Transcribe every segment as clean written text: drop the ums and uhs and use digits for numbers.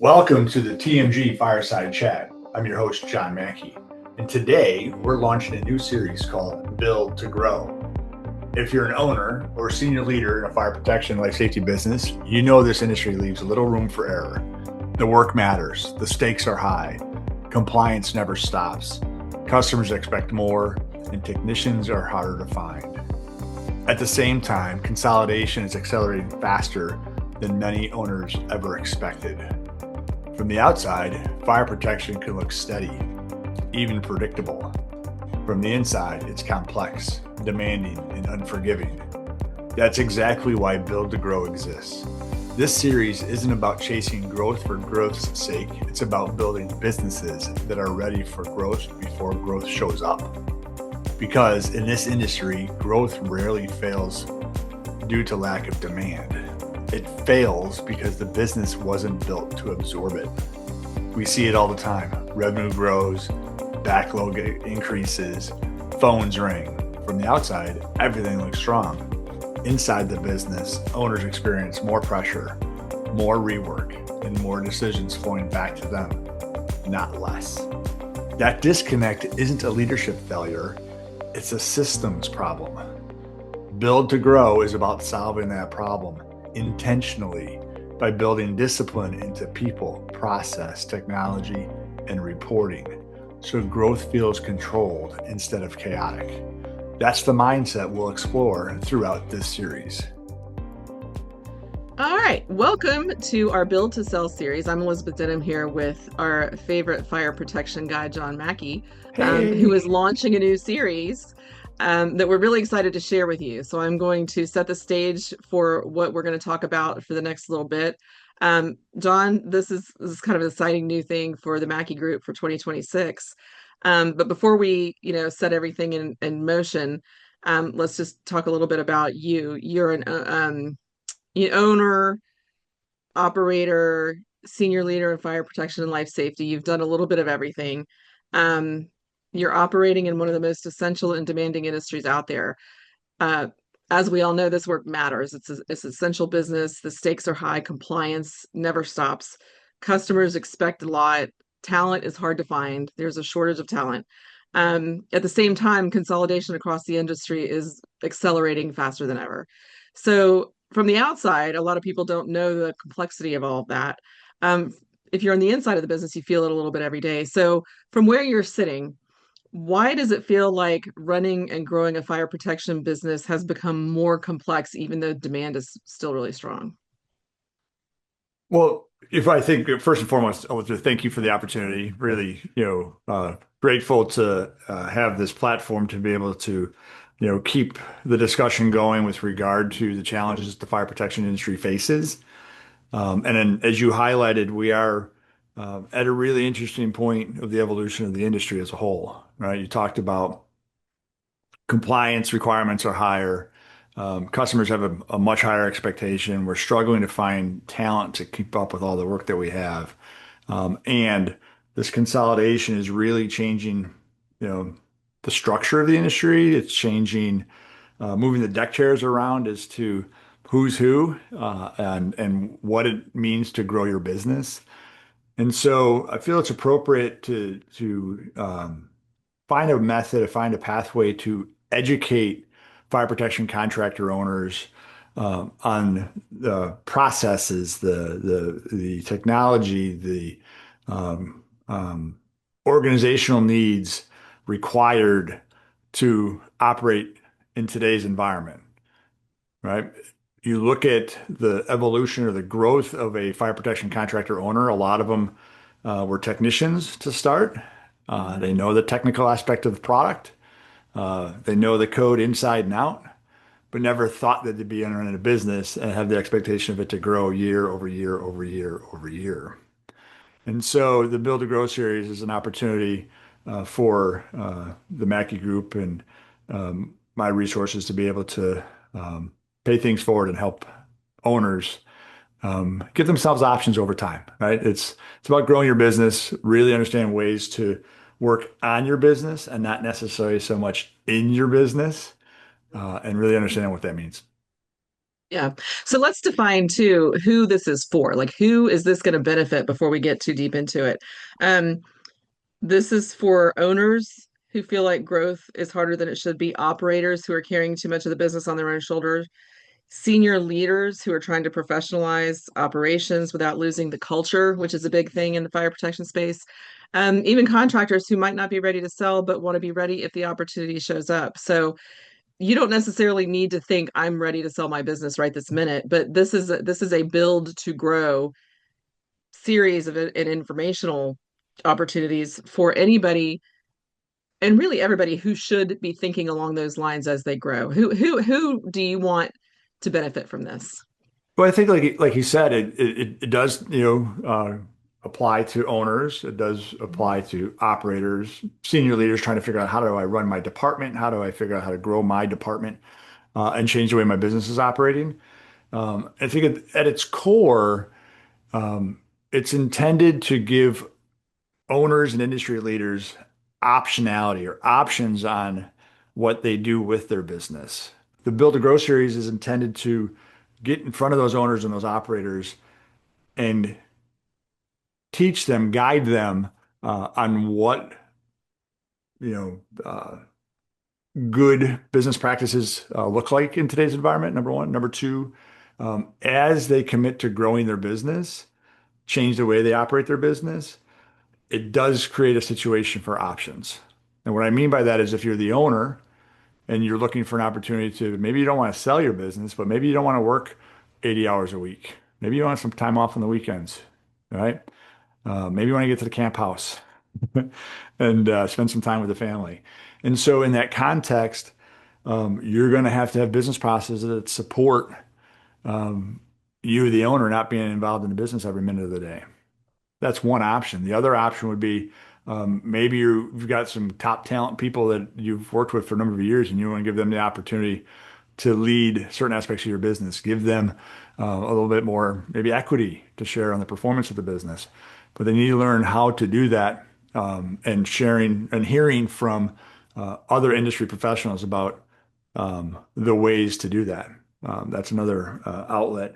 Welcome to the TMG Fireside Chat. I'm your host, John Mackey. And today we're launching a new series called Build to Grow. If you're an owner or senior leader in a fire protection life safety business, you know this industry leaves little room for error. The work matters, the stakes are high, compliance never stops, customers expect more, and technicians are harder to find. At the same time, consolidation is accelerating faster than many owners ever expected. From the outside, fire protection can look steady, even predictable. From the inside, it's complex, demanding, and unforgiving. That's exactly why Build to Grow exists. This series isn't about chasing growth for growth's sake. It's about building businesses that are ready for growth before growth shows up. Because in this industry, growth rarely fails due to lack of demand. It fails because the business wasn't built to absorb it. We see it all the time. Revenue grows, backlog increases, phones ring. From the outside, everything looks strong. Inside the business, owners experience more pressure, more rework, and more decisions flowing back to them, not less. That disconnect isn't a leadership failure, it's a systems problem. Build to Grow is about solving that problem intentionally by building discipline into people, process, technology, and reporting, so growth feels controlled instead of chaotic. That's the mindset we'll explore throughout this series. All right, welcome to our Build to Sell series. I'm Elizabeth Denham here with our favorite fire protection guy, John Mackey, who is launching a new series that we're really excited to share with you. So I'm going to set the stage for what we're going to talk about for the next little bit. John, this is kind of an exciting new thing for the Mackey Group for 2026. But before we, set everything in motion, let's just talk a little bit about you. You're an owner, operator, senior leader in fire protection and life safety. You've done a little bit of everything. Um, you're operating in one of the most essential and demanding industries out there. Uh, as we all know, this work matters. It's essential business. The stakes are high. Compliance never stops. Customers expect a lot. Talent is hard to find. There's a shortage of talent. At the same time, consolidation across the industry is accelerating faster than ever. So from the outside, a lot of people don't know the complexity of all of that. Um, if you're on the inside of the business, you feel it a little bit every day. So from where you're sitting, why does it feel like running and growing a fire protection business has become more complex, even though demand is still really strong? Well, if I think first and foremost, I want to thank you for the opportunity. Really, grateful to have this platform to be able to, keep the discussion going with regard to the challenges the fire protection industry faces. And then, as you highlighted, we are at a really interesting point of the evolution of the industry as a whole, right? You talked about compliance requirements are higher. Customers have a much higher expectation. We're struggling to find talent to keep up with all the work that we have. And this consolidation is really changing, the structure of the industry. It's changing, moving the deck chairs around as to who's who, and what it means to grow your business. And so I feel it's appropriate to find a method, find a pathway to educate fire protection contractor owners on the processes, the technology, the um, um, organizational needs required to operate in today's environment, right? You look at the evolution or the growth of a fire protection contractor owner, a lot of them were technicians to start. They know the technical aspect of the product. They know the code inside and out, but never thought that they'd be entering a business and have the expectation of it to grow year over year over year over year. And so the Build to Grow series is an opportunity for the Mackey Group and my resources to be able to pay things forward and help owners give themselves options over time, right? It's about growing your business, really understanding ways to work on your business and not necessarily so much in your business, and really understanding what that means. Yeah. So let's define too who this is for. Like, who is this going to benefit before we get too deep into it? Um, this is for owners who feel like growth is harder than it should be, operators who are carrying too much of the business on their own shoulders, senior leaders who are trying to professionalize operations without losing the culture, which is a big thing in the fire protection space. Even contractors who might not be ready to sell, but want to be ready if the opportunity shows up. So you don't necessarily need to think I'm ready to sell my business right this minute, but this is a build to grow series of informational opportunities for anybody and really everybody who should be thinking along those lines as they grow. Who do you want to benefit from this? Well, I think like you said, it does, apply to owners. It does apply to operators, senior leaders trying to figure out how do I run my department? How do I figure out how to grow my department and change the way my business is operating? I think at its core, it's intended to give owners and industry leaders optionality or options on what they do with their business. The Build to Grow series is intended to get in front of those owners and those operators and teach them, guide them on what you good business practices look like in today's environment. Number one, number two, as they commit to growing their business, change the way they operate their business, it does create a situation for options. And what I mean by that is if you're the owner and you're looking for an opportunity to, maybe you don't want to sell your business, but maybe you don't want to work 80 hours a week. Maybe you want some time off on the weekends, right? Maybe you want to get to the camp house and spend some time with the family. And so in that context, you're going to have business processes that support you, the owner, not being involved in the business every minute of the day. That's one option. The other option would be maybe you've got some top talent people that you've worked with for a number of years and you want to give them the opportunity to lead certain aspects of your business, give them a little bit more maybe equity to share on the performance of the business. But they need to learn how to do that and sharing and hearing from other industry professionals about the ways to do that. That's another outlet.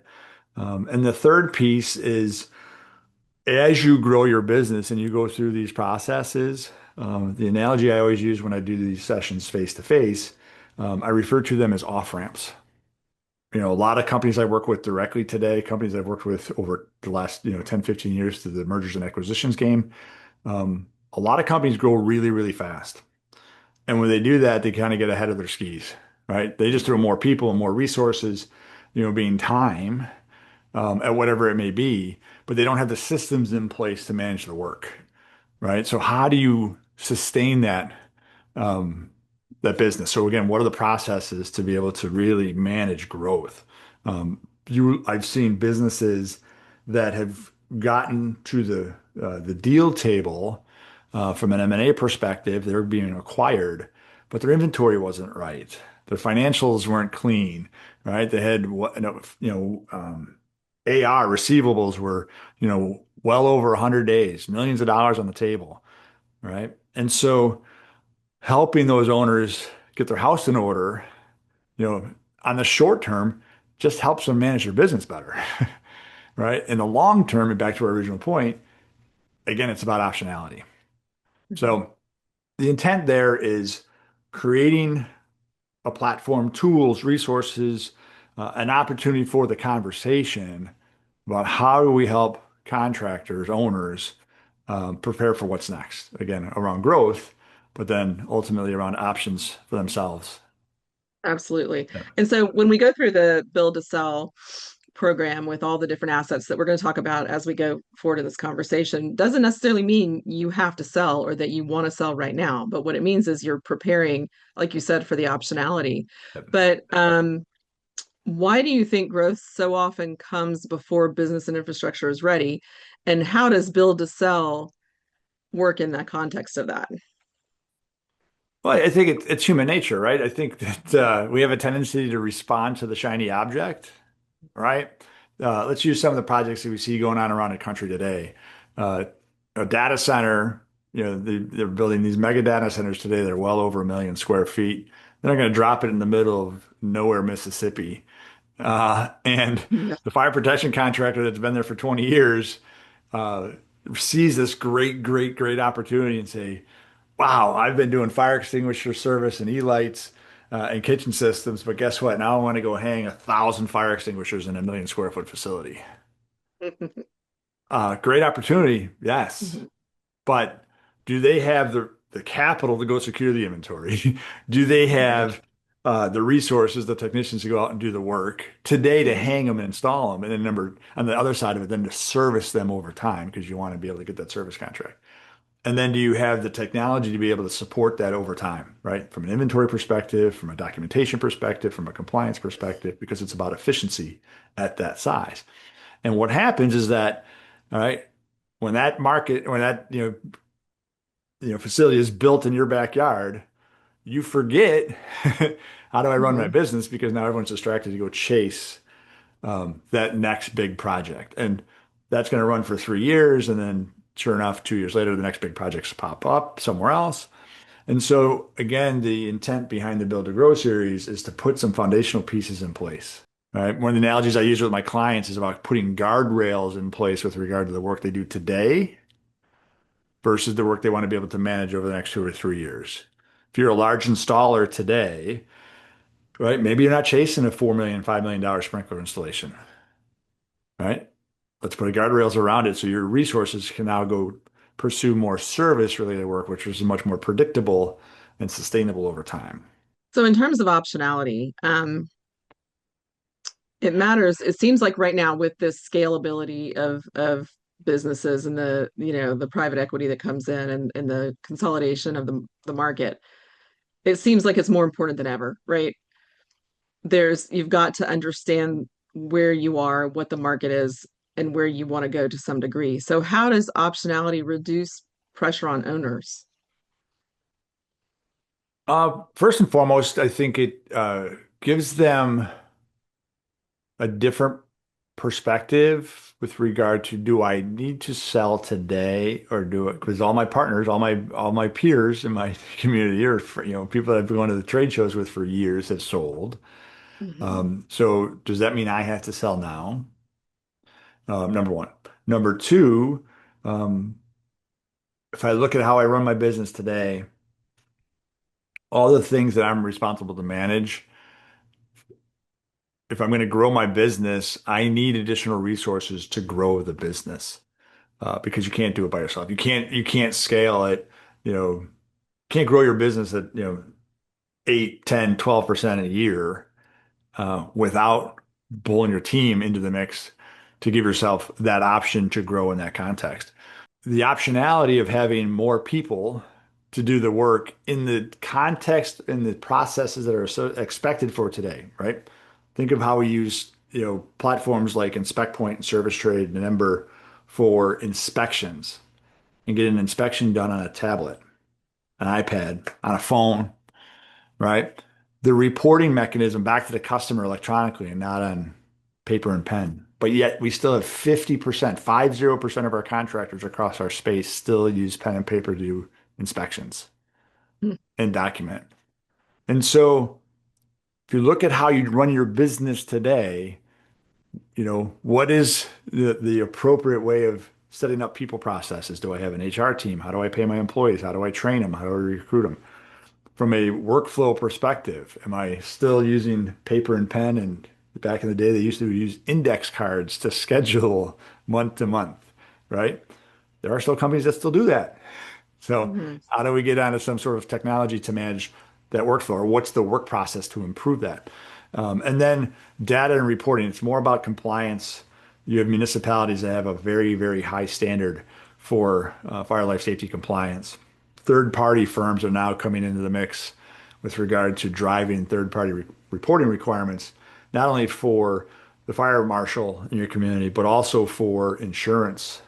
And the third piece is as you grow your business and you go through these processes, the analogy I always use when I do these sessions face to face, I refer to them as off ramps. A lot of companies I work with directly today, companies I've worked with over the last, 10, 15 years through the mergers and acquisitions game, a lot of companies grow really, really fast. And when they do that, they kind of get ahead of their skis, right? They just throw more people and more resources, being time at whatever it may be, but they don't have the systems in place to manage the work, right? So how do you sustain um, that business? So again, what are the processes to be able to really manage growth? I've seen businesses that have gotten to the deal table from an M&A perspective. They're being acquired, but their inventory wasn't right. Their financials weren't clean, right? They had what AR receivables were well over 100 days, millions of dollars on the table, right? And so helping those owners get their house in order, you know, on the short term, just helps them manage their business better, right? In the long term, and back to our original point, again, it's about optionality. Mhm. So the intent there is creating a platform, tools, resources, an opportunity for the conversation about how do we help contractors, owners, prepare for what's next. Again, around growth, but then ultimately around options for themselves. Absolutely. Yeah. And so when we go through the build to sell program with all the different assets that we're going to talk about as we go forward in this conversation, doesn't necessarily mean you have to sell or that you want to sell right now. But what it means is you're preparing, like you said, for the optionality. But why do you think growth so often comes before business and infrastructure is ready? And how does build to sell work in that context of that? Well, I think it's human nature, right? I think that we have a tendency to respond to the shiny object, right? Let's use some of the projects that we see going on around the country today. Uh, a data center, they're building these mega data centers today. They're well over 1 million square feet. They're going to drop it in the middle of nowhere, Mississippi. And Yeah. the fire protection contractor that's been there for 20 years uh, sees this great opportunity and say, wow, I've been doing fire extinguisher service and E-lights and kitchen systems, but guess what? Now I want to go hang 1,000 fire extinguishers in a 1 million square foot facility. Great opportunity, yes. Mhm. But do they have the capital to go secure the inventory? Do they Right. have the resources, the technicians to go out and do the work today to Mhm. hang them and install them? And then number on the other side of it, then to service them over time because you want to be able to get that service contract. And then do you have the technology to be able to support that over time, right? From an inventory perspective, from a documentation perspective, from a compliance perspective, because it's about efficiency at that size. And what happens is that, all right, when that, facility is built in your backyard, you forget how do I run my Mhm. business because now everyone's distracted to go chase that next big project. And that's going to run for 3 years. And then sure enough, 2 years later, the next big projects pop up somewhere else. And so again, the intent behind the Build to Grow series is to put some foundational pieces in place. Right. One of the analogies I use with my clients is about putting guardrails in place with regard to the work they do today versus the work they want to be able to manage over the next 2 or 3 years. If you're a large installer today, right, maybe you're not chasing a $4 million, $5 million sprinkler installation, right? Let's put guardrails around it so your resources can now go pursue more service related work, which is much more predictable and sustainable over time. So in terms of optionality, it matters. It seems like right now with this scalability of businesses and the, the private equity that comes in and the consolidation of the market, it seems like it's more important than ever, right? You've got to understand where you are, what the market is, and where you want to go to some degree. So how does optionality reduce pressure on owners? First and foremost, I think it gives them a different perspective with regard to do I need to sell today or do it because all my partners, all my peers in my community or people that I've been going to the trade shows with for years have sold. Mhm. So does that mean I have to sell now? Number one. Number two, um, if I look at how I run my business today, all the things that I'm responsible to manage, if I'm going to grow my business, I need additional resources to grow the business. Because you can't do it by yourself. You can't scale it, you know, can't grow your business at, 8, 10, 12% a year without pulling your team into the mix to give yourself that option to grow in that context. The optionality of having more people to do the work in the context and the processes that are so expected for today, right? Think of how we use, platforms like InspectPoint and Service Trade and Ember for inspections and get an inspection done on a tablet, an iPad, on a phone, right? The reporting mechanism back to the customer electronically and not on paper and pen. But yet we still have 50%, 50% of our contractors across our space still use pen and paper to do inspections and document. And so if you look at how you run your business today, what is the appropriate way of setting up people processes? Do I have an HR team? How do I pay my employees? How do I train them? How do I recruit them? From a workflow perspective, am I still using paper and pen? And back in the day, they used to use index cards to schedule month to month, right? There are still companies that still do that. So Mhm. how do we get onto some sort of technology to manage that workflow, or what's the work process to improve that? And then data and reporting. It's more about compliance. You have municipalities that have a very high standard for fire life safety compliance. Third-party firms are now coming into the mix with regard to driving third-party reporting requirements, not only for the fire marshal in your community, but also for insurance,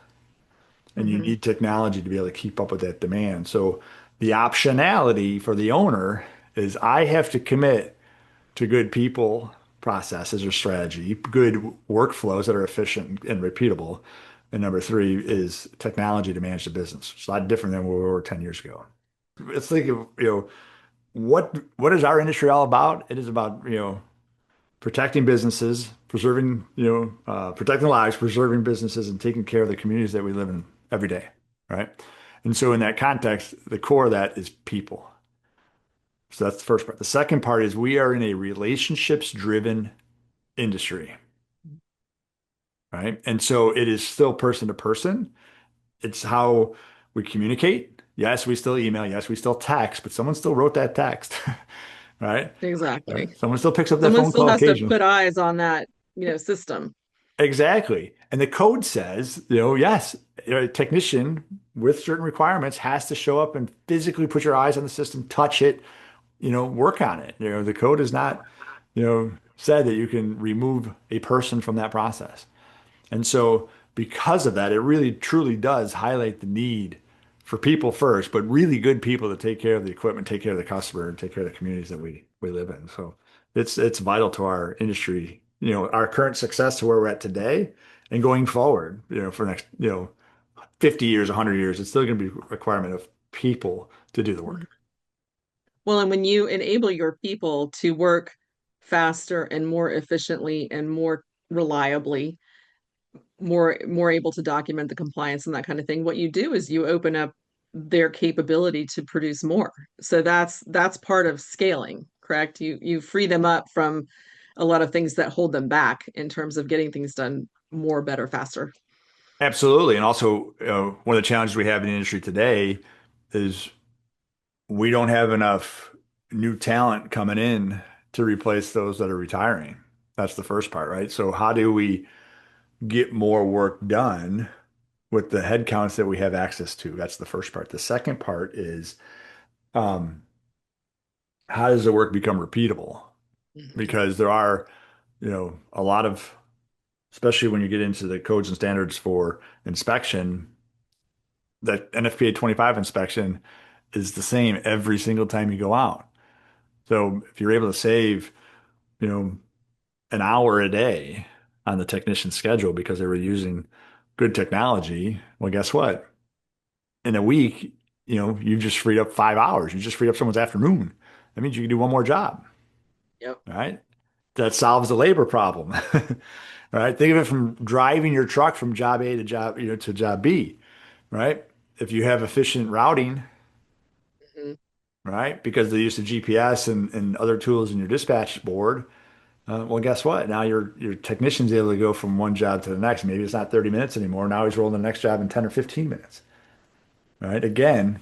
and you Mhm. need technology to be able to keep up with that demand. So the optionality for the owner is I have to commit to good people, processes, or strategy, good workflows that are efficient and repeatable. And number three is technology to manage the business. It's a lot different than where we were 10 years ago. Let's think of, what is our industry all about? It is about, protecting businesses, preserving, protecting lives, preserving businesses, and taking care of the communities that we live in every day, right? And so in that context, the core of that is people. So that's the first part. The second part is we are in a relationships-driven industry, right? And so it is still person to person. It's how we communicate. Yes, we still email. Yes, we still text, but someone still wrote that text, right? Exactly. Someone still picks up that Someone phone still call has to occasionally. put eyes on that, system. Exactly. And the code says, yes, a technician with certain requirements has to show up and physically put your eyes on the system, touch it, work on it. The code is not, said that you can remove a person from that process. And so because of that, it really truly does highlight the need for people first, but really good people to take care of the equipment, take care of the customer, and take care of the communities that we live in. So it's vital to our industry, our current success to where we're at today and going forward, for next, 50 years, 100 years, it's still going to be a requirement of people to do the Mhm. work. Well, and when you enable your people to work faster and more efficiently and more reliably, more able to document the compliance and that kind of thing, what you do is you open up their capability to produce more. So that's part of scaling, correct? You free them up from a lot of things that hold them back in terms of getting things done more, better, faster. Absolutely. And also, one of the challenges we have in the industry today is we don't have enough new talent coming in to replace those that are retiring. That's the first part, right? So how do we get more work done with the headcounts that we have access to? That's the first part. The second part is um, how does the work become repeatable? Mhm. Because there are, a lot of, especially when you get into the codes and standards for inspection, that NFPA 25 inspection is the same every single time you go out. So if you're able to save, you know, an hour a day on the technician's schedule because they were using good technology, well, guess what? In a week, you just freed up 5 hours. You just freed up someone's afternoon. That means you can do one more job, Yep. right? That solves the labor problem. Right? Think of it from driving your truck from job A to job B, right? If you have efficient routing, Mhm. right? Because of the use of GPS and other tools in your dispatch board, well, guess what? Now your technician's able to go from one job to the next. Maybe it's not 30 minutes anymore. Now he's rolling the next job in 10 or 15 minutes, right? Again,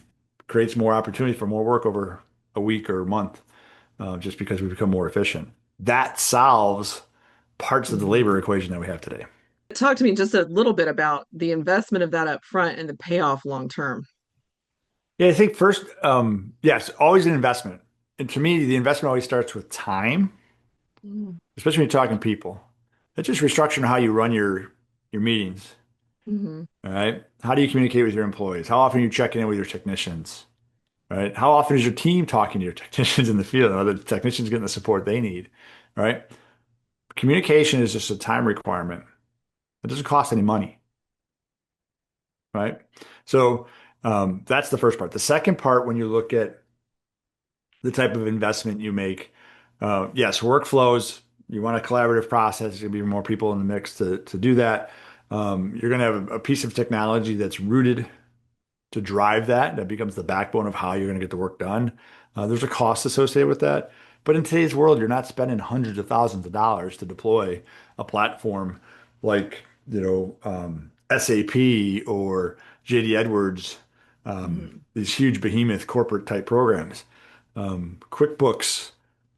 creates more opportunity for more work over a week or a month, just because we become more efficient. That solves parts of the Mhm. labor equation that we have today. Talk to me just a little bit about the investment of that up front and the payoff long term. Yeah, I think first, yes, always an investment. And to me, the investment always starts with time, Mm-hmm. especially when you're talking people. It's just restructuring how you run your meetings. Mm-hmm. All right. How do you communicate with your employees? How often are you checking in with your technicians? Right. How often is your team talking to your technicians in the field? Are the technicians getting the support they need? Right. Communication is just a time requirement. It doesn't cost any money. Right. So that's the first part. The second part, when you look at the type of investment you make, yes, workflows, you want a collaborative process. There's going to be more people in the mix to do that. You're going to have a piece of technology that's rooted to drive that. That becomes the backbone of how you're going to get the work done. There's a cost associated with that. But in today's world, you're not spending hundreds of thousands of dollars to deploy a platform like, SAP or JD Edwards, Mm-hmm. these huge behemoth corporate type programs. QuickBooks,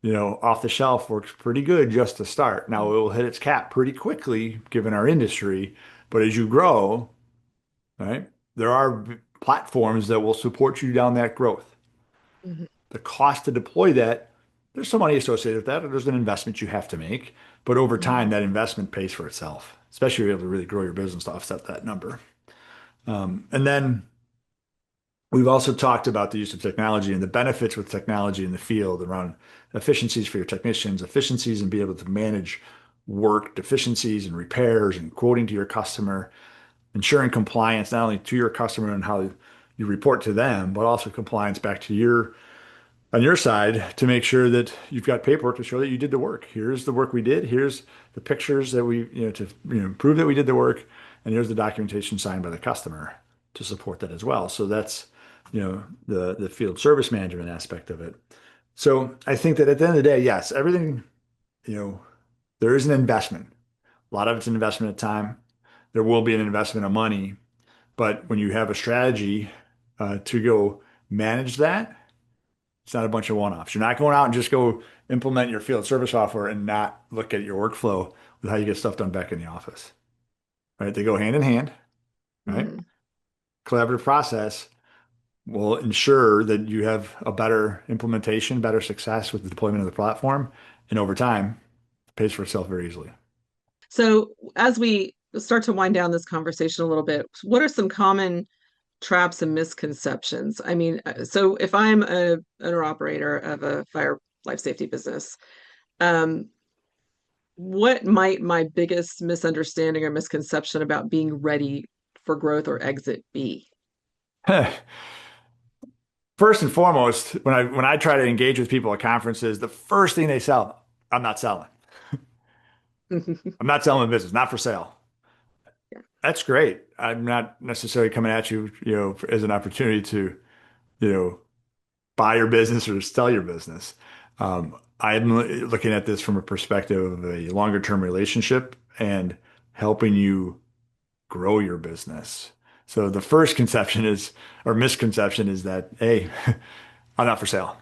off the shelf works pretty good just to start. Now it will hit its cap pretty quickly given our industry, but as you grow, right? There are platforms that will support you down that growth. Mm-hmm. The cost to deploy that, there's some money associated with that. There's an investment you have to make, but over time, Mm-hmm. that investment pays for itself, especially if you're able to really grow your business to offset that number. And then we've also talked about the use of technology and the benefits with technology in the field around efficiencies for your technicians, efficiencies and be able to manage work, deficiencies and repairs and quoting to your customer, ensuring compliance not only to your customer and how you report to them, but also compliance back to your on your side to make sure that you've got paperwork to show that you did the work. Here's the work we did. Here's the pictures that we, to prove that we did the work, and here's the documentation signed by the customer to support that as well. So that's, the field service management aspect of it. So I think that at the end of the day, yes, everything, you know, there is an investment. A lot of it's an investment of time. There will be an investment of money, but when you have a strategy to go manage that, it's not a bunch of one-offs. You're not going out and just go implement your field service software and not look at your workflow with how you get stuff done back in the office, right? They go hand in hand, right? Mhm. Collaborative process will ensure that you have a better implementation, better success with the deployment of the platform, and over time, it pays for itself very easily. So, as we start to wind down this conversation a little bit, what are some common traps and misconceptions? I mean, so if I'm a owner operator of a fire life safety business, um, what might my biggest misunderstanding or misconception about being ready for growth or exit be? First and foremost, when I try to engage with people at conferences, the first thing they sell, I'm not selling. I'm not selling the business, not for sale. Yeah. That's great. I'm not necessarily coming at you, as an opportunity to, you know, buy your business or sell your business. I'm looking at this from a perspective of a longer term relationship and helping you grow your business. So the first conception is, or misconception is that, hey, I'm not for sale.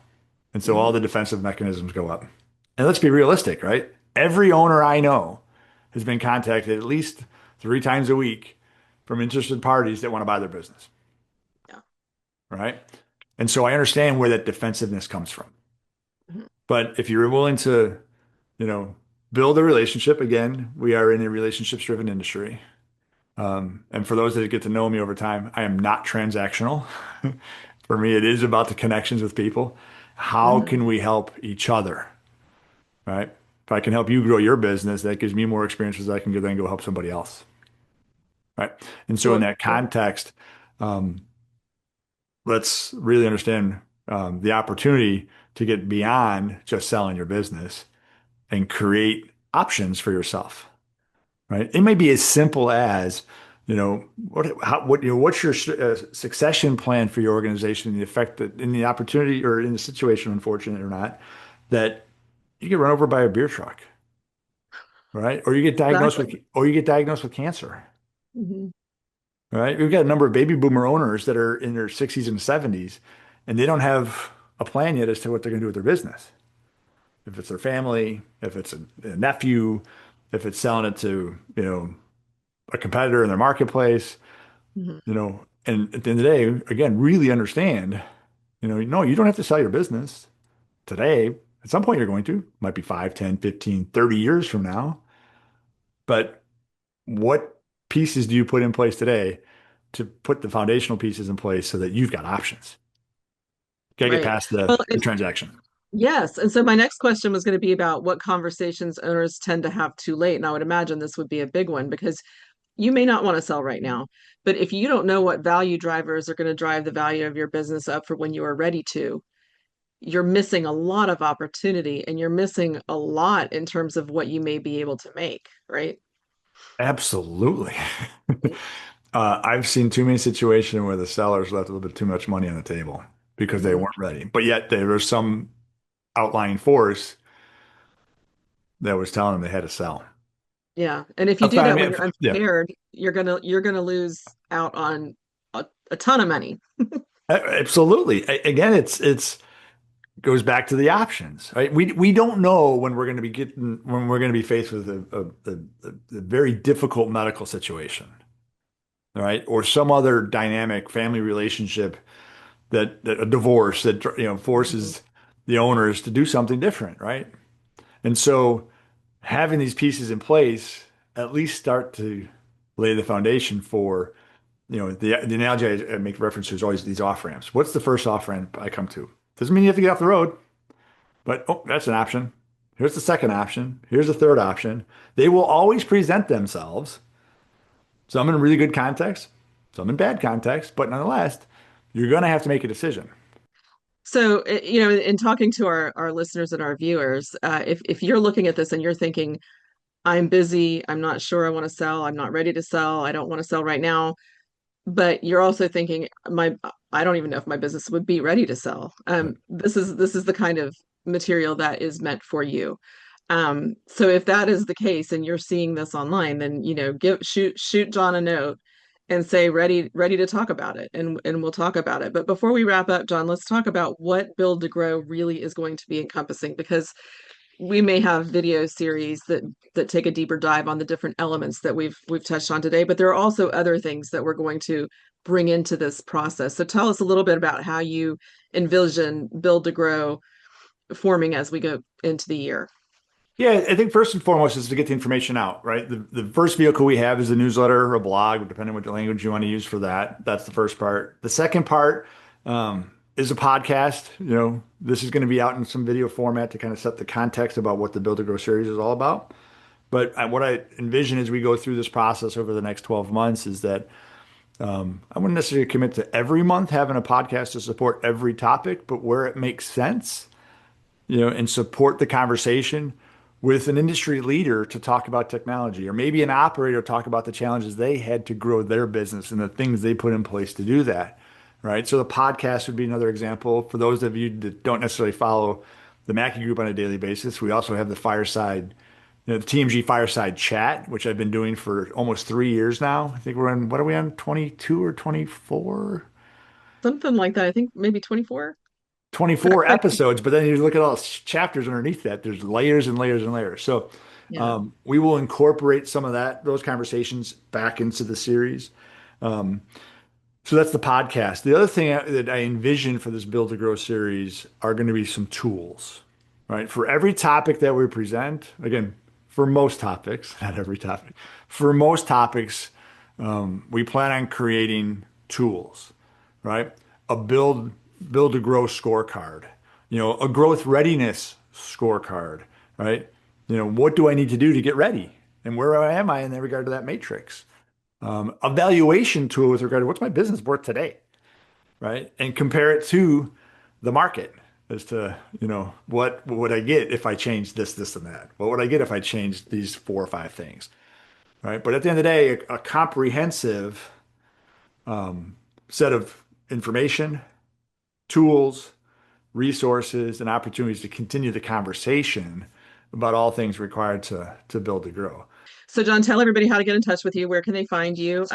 And so all Mhm. the defensive mechanisms go up. And let's be realistic, right? Every owner I know has been contacted at least 3 times a week from interested parties that want to buy their business, Yeah. right? And so I understand where that defensiveness comes from. Mhm. But if you're willing to, you know, build a relationship, again, we are in a relationships driven industry. And for those that get to know me over time, I am not transactional. For me, it is about the connections with people. How Mhm. can we help each other, right? If I can help you grow your business, that gives me more experiences I can then go help somebody else, right? And so in Sure, that sure. context, um, let's really understand the opportunity to get beyond just selling your business and create options for yourself, right? It may be as simple as, what's your succession plan for your organization, the effect that in the opportunity or in the situation, unfortunate or not, that you get run over by a beer truck, right? Exactly. Or you get diagnosed with cancer, Mhm. right? We've got a number of baby boomer owners that are in their 60s and 70s, and they don't have a plan yet as to what they're going to do with their business. If it's their family, if it's a nephew, if it's selling it to, a competitor in their marketplace, Mhm. and at the end of the day, again, really understand, no, you don't have to sell your business today. At some point you're going to, might be 5, 10, 15, 30 years from now. But what pieces do you put in place today to put the foundational pieces in place so that you've got options? Got to get Right. past Well, the transaction. yes. And so my next question was going to be about what conversations owners tend to have too late. And I would imagine this would be a big one because you may not want to sell right now. But if you don't know what value drivers are going to drive the value of your business up for when you are ready to, you're missing a lot of opportunity and you're missing a lot in terms of what you may be able to make, right? Absolutely. I've seen too many situations where the sellers left a little bit too much money on the table because they Mhm. weren't ready. But yet there was some outlying force that was telling them they had to sell. Yeah. And if you That's do not, I that when mean, you're yeah, unprepared, you're gonna lose out on a ton of money. absolutely. Again, it's goes back to the options, right? We don't know when we're going to be faced with a very difficult medical situation, right? Or some other dynamic family relationship that a divorce that Mhm. forces the owners to do something different, right? And so having these pieces in place at least start to lay the foundation for, the analogy I make reference to is always these off ramps. What's the first off ramp I come to? Doesn't mean you have to get off the road, but oh, that's an option. Here's the second option. Here's the third option. They will always present themselves, some in really good context, some in bad context, but nonetheless, you're going to have to make a decision. So, in talking to our listeners and our viewers, if you're looking at this and you're thinking, I'm busy, I'm not sure I want to sell, I'm not ready to sell, I don't want to sell right now, but you're also thinking, I don't even know if my business would be ready to sell. This is the kind of material that is meant for you. So if that is the case and you're seeing this online, then shoot John a note and say ready to talk about it, and we'll talk about it. But before we wrap up, John, let's talk about what Build to Grow really is going to be encompassing, because we may have video series that take a deeper dive on the different elements that we've touched on today, but there are also other things that we're going to bring into this process. So tell us a little bit about how you envision Build to Grow forming as we go into the year. Yeah, I think first and foremost is to get the information out, right? The first vehicle we have is a newsletter or a blog, depending on what the language you want to use for that. That's the first part. The second part is a podcast. This is going to be out in some video format to kind of set the context about what the Build to Grow series is all about. But what I envision as we go through this process over the next 12 months is that I wouldn't necessarily commit to every month having a podcast to support every topic, but where it makes sense, and support the conversation with an industry leader to talk about technology, or maybe an operator talk about the challenges they had to grow their business and the things they put in place to do that, right? So the podcast would be another example. For those of you that don't necessarily follow the Mackey Group on a daily basis, we also have the fireside, the TMG fireside chat, which I've been doing for almost 3 years now. I think we're on, what are we on, 22 or 24? Something like that. I think maybe 24. 24 episodes, but then you look at all the chapters underneath that, there's layers and layers and layers. So Yeah. we will incorporate some of those conversations back into the series. Um, so that's the podcast. The other thing that I envision for this Build to Grow series are going to be some tools, right? For every topic that we present, again, for most topics, not every topic, for most topics, we plan on creating tools, right? A build to grow scorecard, a growth readiness scorecard, right? What do I need to do to get ready? And where am I in that regard to that matrix? Evaluation tool with regard to what's my business worth today, right? And compare it to the market as to, what would I get if I changed this, this, and that? What would I get if I changed these 4 or 5 things, right? But at the end of the day, a comprehensive set of information, tools, resources, and opportunities to continue the conversation about all things required to build to grow. So John, tell everybody how to get in touch with you. Where can they find you?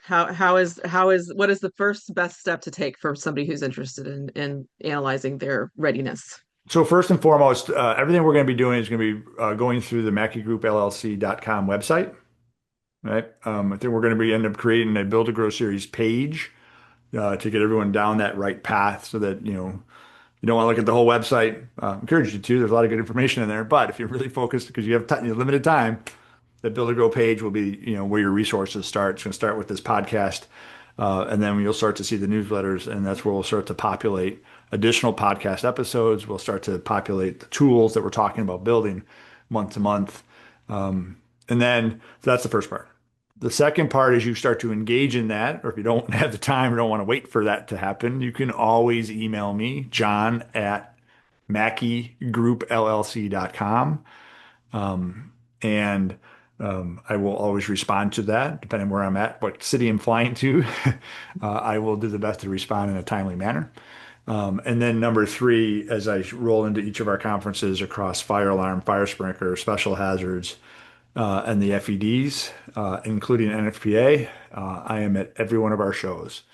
How is what is the first best step to take for somebody who's interested in analyzing their readiness? So first and foremost, everything we're going to be doing is going to be going through the Mackey Group LLC.com website, right? I think we're going to be end up creating a Build to Grow series page to get everyone down that right path so that, you don't want to look at the whole website. I encourage you to. There's a lot of good information in there. But if you're really focused because you have limited time, the Build to Grow page will be, where your resources start. It's going to start with this podcast, and then you'll start to see the newsletters, and that's where we'll start to populate additional podcast episodes. We'll start to populate the tools that we're talking about building month to month, and then so that's the first part. The second part is you start to engage in that, or if you don't have the time or don't want to wait for that to happen, you can always email me, John at MackeyGroupLLC.com. And I will always respond to that, depending where I'm at, what city I'm flying to. I will do the best to respond in a timely manner. And then number three, as I roll into each of our conferences across fire alarm, fire sprinkler, special hazards, and the FEDs, including NFPA, I am at every one of our shows.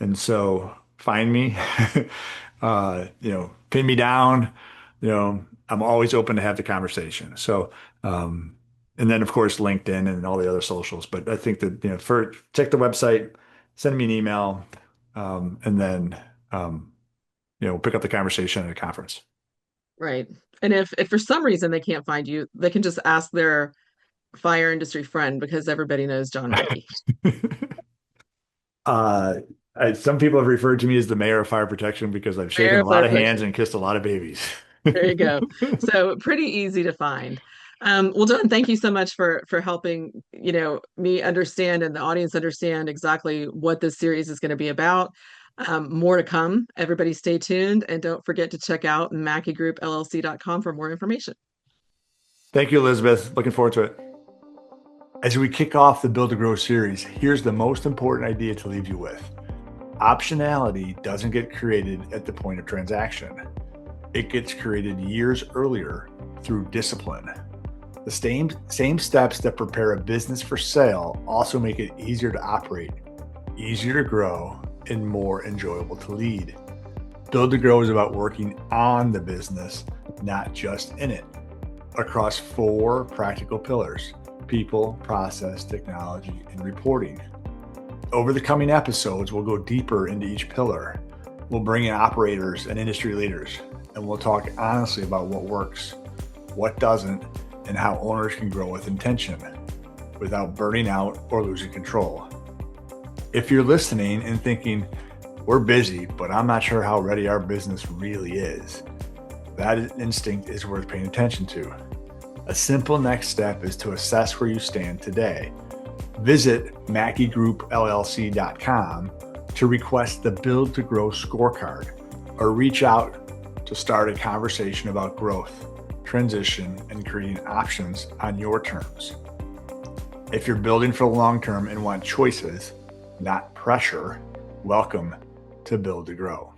And so find me, pin me down. I'm always open to have the conversation. So, and then of course LinkedIn and all the other socials. But I think that for check the website, send me an email, and then pick up the conversation at a conference. Right. And if for some reason they can't find you, they can just ask their fire industry friend, because everybody knows John Mackey. Uh, some people have referred to me as the mayor of fire protection because I've shaken Fair a lot fire of hands protection. and kissed a lot of babies. There you go. So pretty easy to find. Well, John, thank you so much for helping, me understand and the audience understand exactly what this series is going to be about. More to come. Everybody stay tuned and don't forget to check out MackeyGroupLLC.com for more information. Thank you, Elizabeth. Looking forward to it. As we kick off the Build to Grow series, here's the most important idea to leave you with. Optionality doesn't get created at the point of transaction. It gets created years earlier through discipline. The same steps that prepare a business for sale also make it easier to operate, easier to grow, and more enjoyable to lead. Build to Grow is about working on the business, not just in it, across 4 practical pillars: people, process, technology, and reporting. Over the coming episodes, we'll go deeper into each pillar. We'll bring in operators and industry leaders, and we'll talk honestly about what works, what doesn't, and how owners can grow with intention without burning out or losing control. If you're listening and thinking, we're busy, but I'm not sure how ready our business really is, that instinct is worth paying attention to. A simple next step is to assess where you stand today. Visit MackeyGroupLLC.com to request the Build to Grow scorecard, or reach out to start a conversation about growth, transition, and creating options on your terms. If you're building for the long term and want choices, not pressure, welcome to Build to Grow.